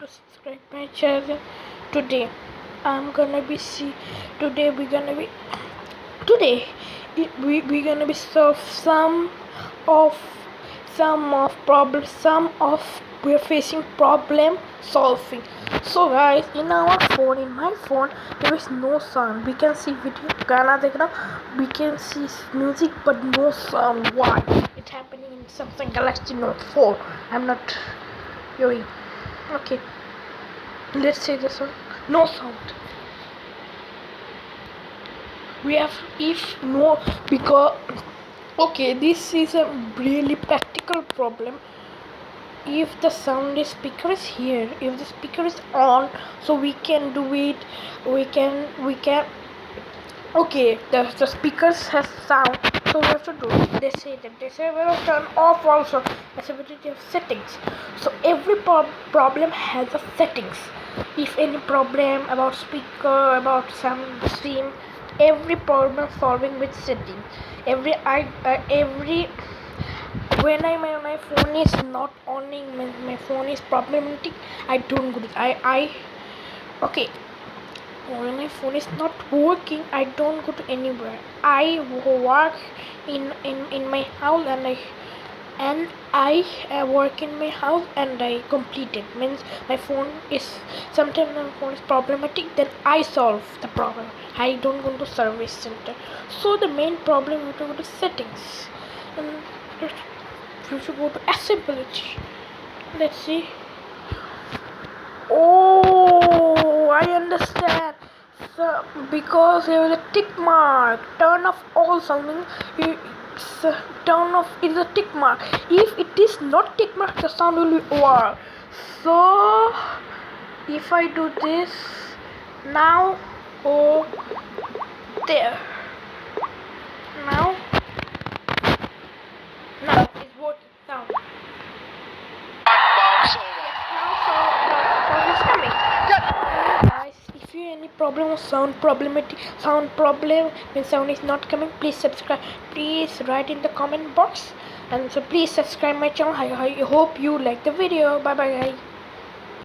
to subscribe my channel. Today I'm gonna be today we're gonna be solve of some of we're facing problem solving. So guys, in my phone there is no sound. We can see video Gana dekna, we can see music but no sound. Why? It's happening in Samsung Galaxy Note 4. I'm not hearing. Okay, let's say this one. No sound. We have if no because okay, this is a really practical problem. If the sound is speaker is here, if the speaker is on, so we can do it. We can okay, the speakers has sound, so we have to do it. They say that they say will turn off also accessibility of settings. So every problem has a settings. If any problem about speaker, about sound stream, every problem solving with settings. Every when my phone is not on, my phone is problematic, I don't go to okay, when my phone is not working, I don't go to anywhere. I work in my house, and I work in my house and I complete it. Means my phone is sometimes my phone is problematic, then I solve the problem. I don't go to service center. So the main problem is to go to settings, and you should go to accessibility. Let's see. Oh, I understand. So, because there is a tick mark, turn off all something. Turn off is a tick mark. If it is not tick mark, the sound will be over. So, if I do this now, oh, there. Now it's working. Sound. Guys, if you any problem or sound problem when sound is not coming, please subscribe. Please write in the comment box, and so please subscribe my channel. I hope you like the video. Bye bye guys.